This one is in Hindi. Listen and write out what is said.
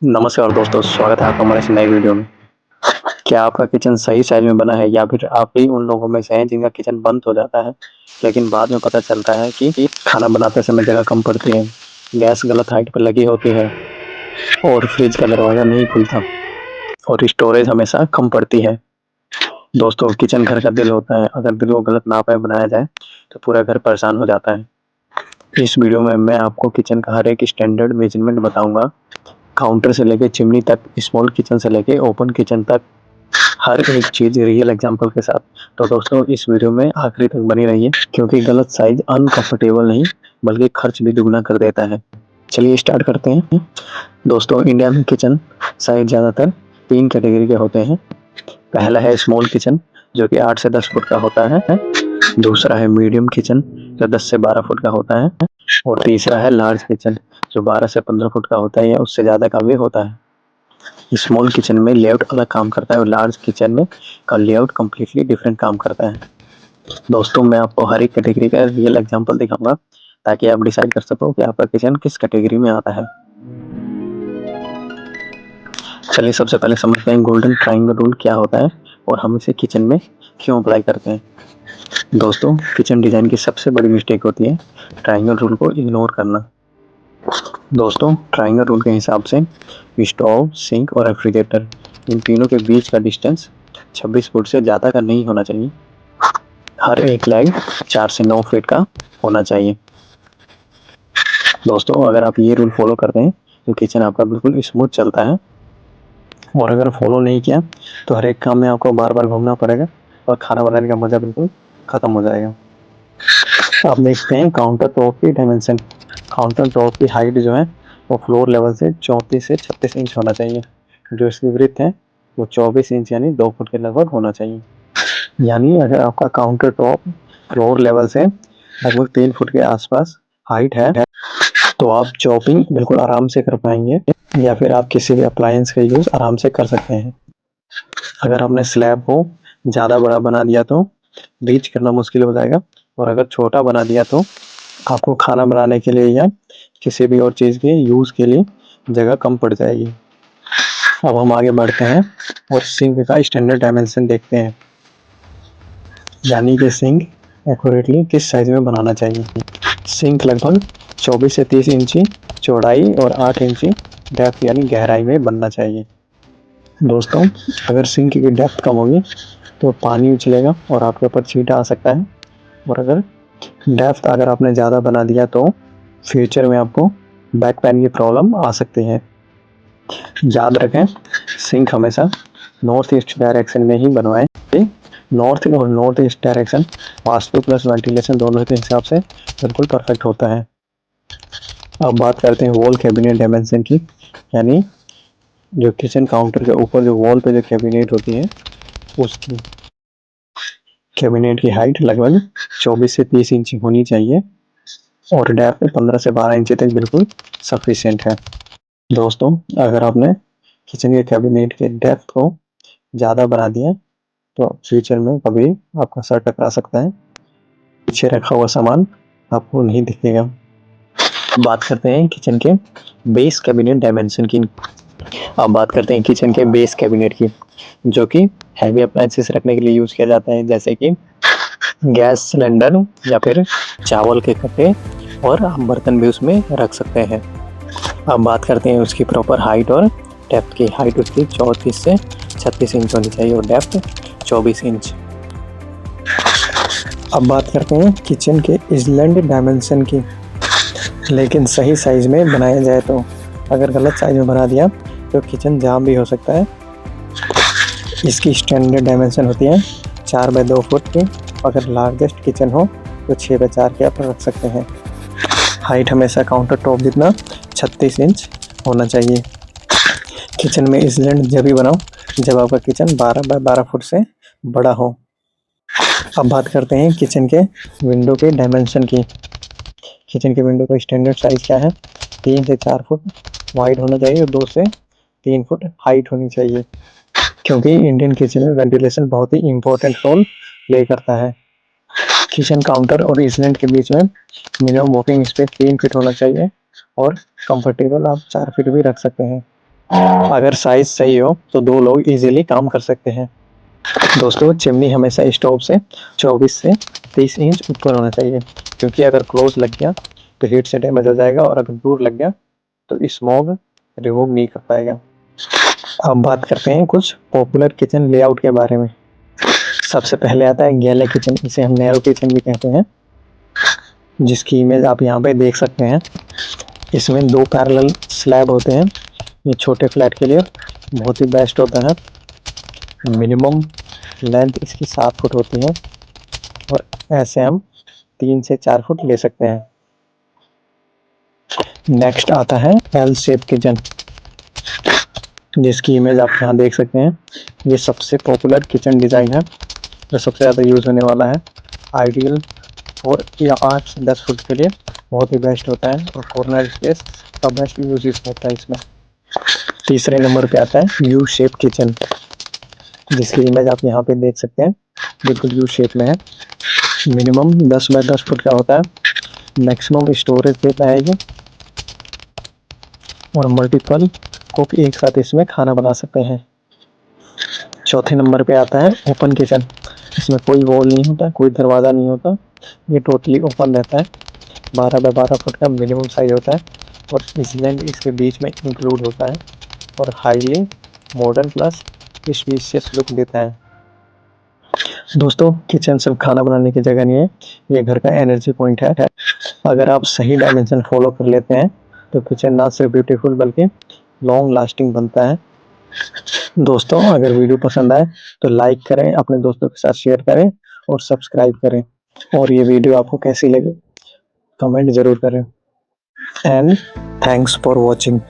नमस्कार दोस्तों, स्वागत है आपका हमारे इस नए वीडियो में। क्या आपका किचन सही साइज़ में बना है या फिर आप ही उन लोगों में से हैं जिनका किचन बंद हो जाता है, लेकिन बाद में पता चलता है कि खाना बनाते समय जगह कम पड़ती है, गैस गलत हाइट पर लगी होती है और फ्रिज का दरवाज़ा नहीं खुलता और स्टोरेज हमेशा कम पड़ती है। दोस्तों, किचन घर का दिल होता है, अगर दिल को गलत नाप में बनाया जाए, तो पूरा घर परेशान हो जाता है। इस वीडियो में मैं आपको किचन का हर एक स्टैंडर्ड मेजरमेंट बताऊँगा, काउंटर से लेके चिमनी तक, स्मॉल किचन से लेके ओपन किचन तक, हर एक चीज़ रियल एग्जांपल के साथ। तो दोस्तों, इस वीडियो में आखिरी तक बनी रहिए क्योंकि गलत साइज़ अनकंफर्टेबल नहीं बल्कि खर्च भी दुगना कर देता है। चलिए स्टार्ट करते हैं। दोस्तों, इंडिया में किचन साइज़ ज़्यादातर 3 कैटेगरी के होते हैं। पहला है स्मॉल किचन जो कि 8 से 10 फुट का होता है। दूसरा है मीडियम किचन जो 10 से 12 फुट का होता है और तीसरा है लार्ज किचन जो 12 से 15 फुट का होता है या उससे ज़्यादा का भी होता है। स्मॉल किचन में लेआउट अलग काम करता है और लार्ज किचन में का लेआउट कम्प्लीटली डिफरेंट काम करता है। दोस्तों, मैं आपको हर एक कैटेगरी का रियल एग्जांपल दिखाऊंगा ताकि आप डिसाइड कर सको कि आपका किचन किस कैटेगरी में आता है। चलिए सबसे पहले समझते हैं गोल्डन ट्रायंगल रूल क्या होता है और हम इसे किचन में क्यों अप्लाई करते हैं। दोस्तों, किचन डिज़ाइन की सबसे बड़ी मिस्टेक होती है ट्रायंगल रूल को इग्नोर करना। दोस्तों, ट्रायंगल रूल के हिसाब से स्टोव, सिंक और रेफ्रिजरेटर इन तीनों के बीच का डिस्टेंस 26 फुट से ज़्यादा का नहीं होना चाहिए। हर एक लेग 4 से 9 फीट का होना चाहिए। दोस्तों, अगर आप ये रूल फॉलो करते हैं तो किचन आपका बिल्कुल स्मूथ चलता है और अगर फॉलो नहीं किया तो हर एक काम में आपको बार बार घूमना पड़ेगा और खाना बनाने का मज़ा बिल्कुल ख़त्म हो जाएगा। आप देखते हैं काउंटर टॉप की डायमेंशन। काउंटर टॉप की हाइट जो है वो फ्लोर लेवल से 34 से 36 इंच होना चाहिए। जो इसकी विड्थ है वो 24 इंच यानी 2 फुट के लगभग होना चाहिए। यानी अगर आपका काउंटर टॉप फ्लोर लेवल से लगभग 3 फुट के आसपास हाइट है तो आप चॉपिंग बिल्कुल आराम से कर पाएंगे या फिर आप किसी भी अप्लायंस का यूज़ आराम से कर सकते हैं। अगर आपने स्लैब को ज़्यादा बड़ा बना दिया तो रीच करना मुश्किल हो जाएगा और अगर छोटा बना दिया तो आपको खाना बनाने के लिए या किसी भी और चीज़ के यूज़ के लिए जगह कम पड़ जाएगी। अब हम आगे बढ़ते हैं और सिंक का स्टैंडर्ड डायमेंशन देखते हैं, यानी कि सिंक एक्यूरेटली किस साइज़ में बनाना चाहिए। सिंक लगभग 24 से 30 इंची चौड़ाई और 8 इंची डेप्थ यानी गहराई में बनना चाहिए। दोस्तों, अगर सिंक की डेप्थ कम होगी तो पानी उछलेगा और आपके ऊपर छींटा आ सकता है और अगर आपने ज़्यादा बना दिया तो फ्यूचर में आपको बैक पेन की प्रॉब्लम आ सकती है। याद रखें, सिंक हमेशा नॉर्थ ईस्ट डायरेक्शन में ही बनवाएं। नॉर्थ और north east direction vastu plus ventilation दोनों के हिसाब से बिल्कुल परफेक्ट होता है। अब बात करते हैं वॉल कैबिनेट डायमेंशन की, यानी जो किचन काउंटर के ऊपर जो वॉल पे जो कैबिनेट होती है उसकी कैबिनेट की हाइट लगभग 24 से 30 इंच होनी चाहिए और डेप्थ 15 से 12 इंच तक बिल्कुल सफिशिएंट है। दोस्तों, अगर आपने किचन के कैबिनेट के डेप्थ को ज़्यादा बना दिया तो फ्यूचर में कभी आपका सर टकरा सकता है, पीछे रखा हुआ सामान आपको नहीं दिखेगा। बात करते हैं किचन के बेस कैबिनेट डायमेंशन की। अब बात करते हैं किचन के बेस कैबिनेट की, जो कि हैवी अप्लायंसेस रखने के लिए यूज़ किया जाता है, जैसे कि गैस सिलेंडर या फिर चावल के कट्टे और आप बर्तन भी उसमें रख सकते हैं। अब बात करते हैं उसकी प्रॉपर हाइट और डेप्थ की। हाइट उसकी 34 से 36 इंच होनी चाहिए और डेप्थ 24 इंच। अब बात करते हैं किचन के इसलैंड डायमेंशन की, लेकिन सही साइज़ में बनाया जाए तो। अगर गलत साइज़ में बना दिया तो किचन जाम भी हो सकता है। इसकी स्टैंडर्ड डायमेंशन होती है 4 बाय 2 फुट की। अगर लार्जेस्ट किचन हो तो 6 बाय 4 के आप रख सकते हैं। हाइट हमेशा काउंटर टॉप जितना 36 इंच होना चाहिए। किचन में इसलैंड जब भी बनाओ जब आपका किचन 12 बाय 12 फुट से बड़ा हो। अब बात करते हैं किचन के विंडो के डायमेंशन की। किचन के विंडो का स्टैंडर्ड साइज़ क्या है? 3 से 4 फुट वाइड होना चाहिए और 2 से 3 फुट हाइट होनी चाहिए, क्योंकि इंडियन किचन में वेंटिलेशन बहुत ही इम्पोर्टेंट रोल प्ले करता है। किचन काउंटर और इसलैंड के बीच में मिनिमम वॉकिंग स्पेस 3 फीट होना चाहिए और कंफर्टेबल आप 4 फीट भी रख सकते हैं। अगर साइज सही हो तो 2 लोग इजीली काम कर सकते हैं। दोस्तों, चिमनी हमेशा स्टोव से 24 से 30 इंच ऊपर होना चाहिए, क्योंकि अगर क्लोज लग गया तो हीट से डैमेज हो जाएगा, और अगर दूर लग गया तो स्मोक रिमूव नहीं कर पाएगा। अब बात करते हैं कुछ पॉपुलर किचन लेआउट के बारे में। सबसे पहले आता है गैले किचन, इसे हम नैरो किचन भी कहते हैं, जिसकी इमेज आप यहाँ पे देख सकते हैं। इसमें 2 पैरेलल स्लैब होते हैं। ये छोटे फ्लैट के लिए बहुत ही बेस्ट होता है। मिनिमम लेंथ इसकी 7 फुट होती है, और ऐसे हम 3 से 4 फुट ले सकते हैं। नेक्स्ट आता है एल शेप किचन, जिसकी इमेज आप यहाँ देख सकते हैं। ये सबसे पॉपुलर किचन डिज़ाइन है, जो सबसे ज़्यादा यूज़ होने वाला है। आइडियल और या 8 से 10 फुट के लिए बहुत ही बेस्ट होता है, और कॉर्नर स्पेस का बेस्ट यूज होता है इसमें। तीसरे नंबर पे आता है यू शेप किचन, जिसकी इमेज आप यहाँ पे देख सकते हैं, बिल्कुल यू शेप में है। मिनिमम 10 बाय 10 फुट का होता है। मैक्सिमम स्टोरेज देता है ये, और मल्टीपल कुक एक साथ इसमें खाना बना सकते हैं। चौथे नंबर पे आता है ओपन किचन। इसमें कोई वॉल नहीं होता, कोई दरवाज़ा नहीं होता, ये टोटली ओपन रहता है। 12 बाय 12 फुट का मिनिमम साइज होता है, और इसलैंड इसके बीच में इंक्लूड होता है, और highly modern plus spacious look देता है। दोस्तों, किचन सिर्फ खाना बनाने की जगह नहीं है, ये घर का एनर्जी पॉइंट है। अगर आप सही डायमेंशन फॉलो कर लेते हैं तो किचन ना सिर्फ ब्यूटीफुल बल्कि लॉन्ग लास्टिंग बनता है। दोस्तों, अगर वीडियो पसंद आए तो लाइक करें, अपने दोस्तों के साथ शेयर करें, और सब्सक्राइब करें। और ये वीडियो आपको कैसी लगी कमेंट ज़रूर करें। And thanks for watching.